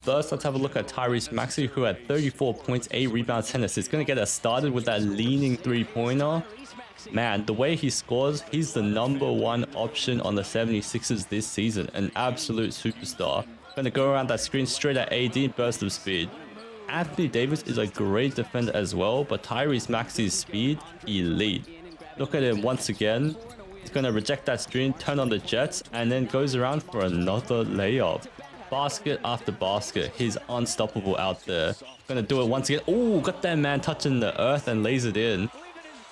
first, let's have a look at Tyrese Maxey, who had 34 points, 8 rebounds, 10 assists. Going to get us started with that leaning three-pointer. Man, the way he scores, he's the #1 option on the 76ers this season. An absolute superstar. Going to go around that screen straight at AD, burst of speed. Anthony Davis is a great defender as well, but Tyrese Maxey's speed, elite. Look at him once again. He's going to reject that screen, turn on the jets, and then goes around for another layup. Basket after basket. He's unstoppable out there. Going to do it once again. Oh, got that man touching the earth and lays it in.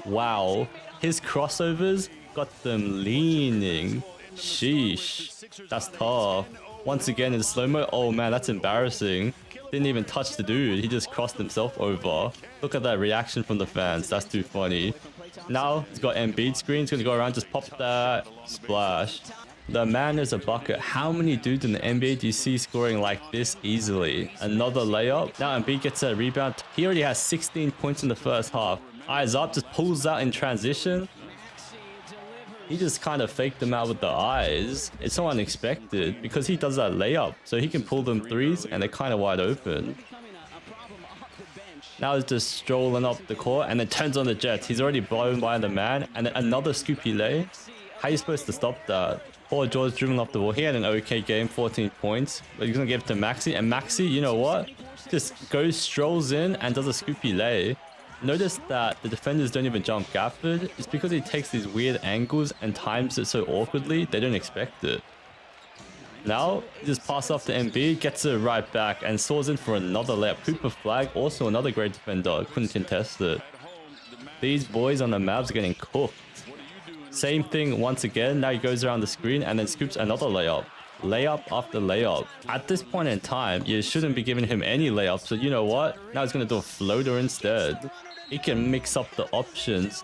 Wow. His crossovers got them leaning. Sheesh. That's tough. Once again in slow-mo. Oh man, that's embarrassing. Didn't even touch the dude. He just crossed himself over. Look at that reaction from the fans. That's too funny. Now he's got Embiid screen. He's going to go around, just pop that. Splash. The man is a bucket. How many dudes in the NBA do you see scoring like this easily? Another layup. Now Embiid gets a rebound. He already has 16 points in the first half. Eyes up, just pulls out in transition. He just kind of faked them out with the eyes. It's so unexpected because he does that layup. So he can pull them threes and they're kind of wide open. Now he's just strolling up the court and then turns on the jets. He's already blown by the man. And then another scoopy lay. How are you supposed to stop that? Paul George dribbling off the ball. He had an okay game, 14 points. But he's going to give it to Maxey. And Maxey, you know what? Just goes, strolls in and does a scoopy lay. Notice that the defenders don't even jump Gafford. It's because he takes these weird angles and times it so awkwardly, they don't expect it. Now, he just passes off to Embiid, gets it right back, and soars in for another layup. Cooper Flag, also another great defender, couldn't contest it. These boys on the Mavs are getting cooked. Same thing once again. Now he goes around the screen and then scoops another layup. Layup after layup. At this point in time, you shouldn't be giving him any layups. So you know what? Now he's going to do a floater instead. He can mix up the options.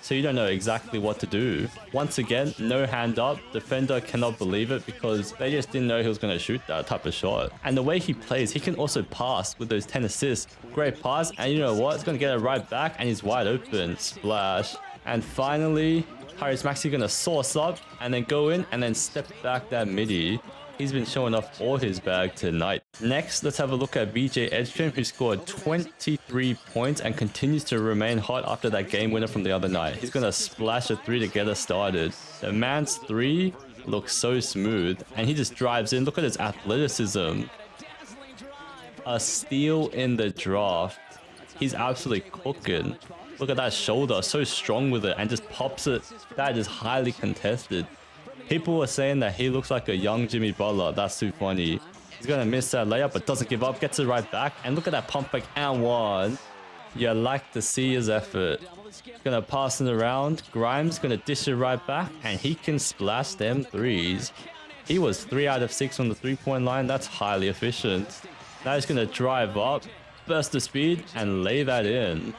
So you don't know exactly what to do. Once again, no hand up. Defender cannot believe it because they just didn't know he was going to shoot that type of shot. And the way he plays, he can also pass with those 10 assists. Great pass. And you know what? He's going to get it right back and he's wide open. Splash. And finally, Tyrese Maxey going to source up and then go in and then step back that midi. He's been showing off all his bag tonight. Next, let's have a look at VJ Edgecombe, who scored 23 points and continues to remain hot after that game winner from the other night. He's going to splash a 3 to get us started. The man's 3 looks so smooth and he just drives in. Look at his athleticism. A steal in the draft. He's absolutely cooking. Look at that shoulder, so strong with it and just pops it. That is highly contested. People were saying that he looks like a young Jimmy Butler. That's too funny. He's going to miss that layup, but doesn't give up. Gets it right back. And look at that pump fake and one. You like to see his effort. Going to pass it around. Grimes going to dish it right back. And he can splash them threes. He was 3 out of 6 on the three-point line. That's highly efficient. Now he's going to drive up, burst the speed, and lay that in.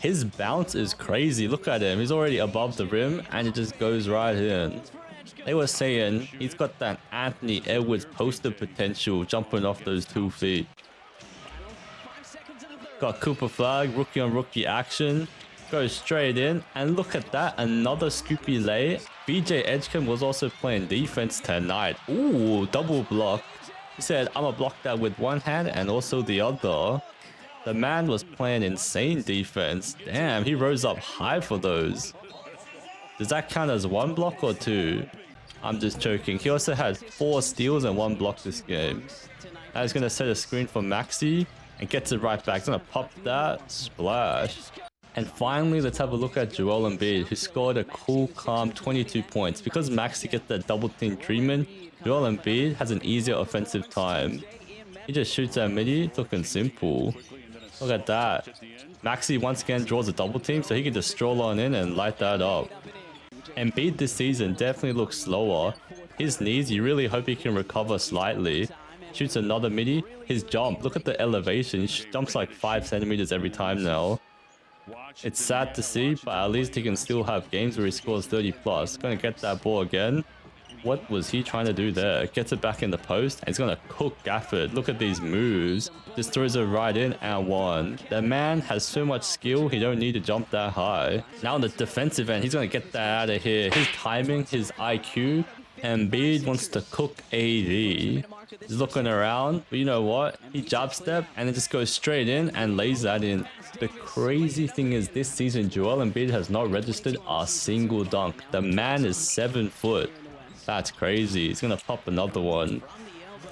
His bounce is crazy. Look at him. He's already above the rim, and it just goes right in. They were saying he's got that Anthony Edwards poster potential jumping off those 2 feet. Got Cooper Flag, rookie on rookie action. Goes straight in. And look at that. Another scoopy lay. VJ Edgecombe was also playing defense tonight. Ooh, double block. He said, I'm gonna block that with one hand and also the other. The man was playing insane defense. Damn, he rose up high for those. Does that count as 1 block or 2? I'm just joking. He also had 4 steals and 1 block this game. Now he's going to set a screen for Maxey and gets it right back. He's going to pop that. Splash. And finally, let's have a look at Joel Embiid, who scored a cool, calm 22 points. Because Maxey gets that double team treatment, Joel Embiid has an easier offensive time. He just shoots at midi, looking simple. Look at that. Maxey once again draws a double team, so he can just stroll on in and light that up. Embiid this season definitely looks slower. His knees, you really hope he can recover slightly. Shoots another midi. His jump, look at the elevation. He jumps like 5 centimeters every time now. It's sad to see, but at least he can still have games where he scores 30 plus. Gonna get that ball again. What was he trying to do there? Gets it back in the post and he's gonna cook Gafford. Look at these moves. Just throws it right in and one. The man has so much skill, he don't need to jump that high. Now on the defensive end, he's gonna get that out of here. His timing, his IQ. Embiid wants to cook AD. He's looking around, but you know what? He jab step and it just goes straight in and lays that in. The crazy thing is this season, Joel Embiid has not registered a single dunk. The man is 7 foot. That's crazy. He's gonna pop another one.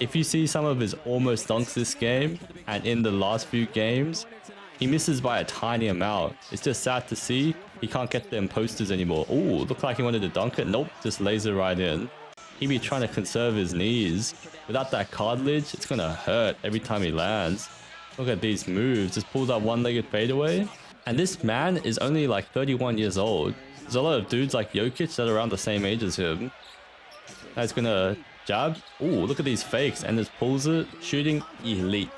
If you see some of his almost dunks this game, and in the last few games, he misses by a tiny amount. It's just sad to see. He can't get them posters anymore. Ooh, looked like he wanted to dunk it. Nope, just lays it right in. He be trying to conserve his knees. Without that cartilage, it's gonna hurt every time he lands. Look at these moves. Just pulls that one-legged fadeaway. And this man is only like 31 years old. There's a lot of dudes like Jokic that are around the same age as him. Now he's gonna jab. Ooh, look at these fakes and just pulls it. Shooting elite.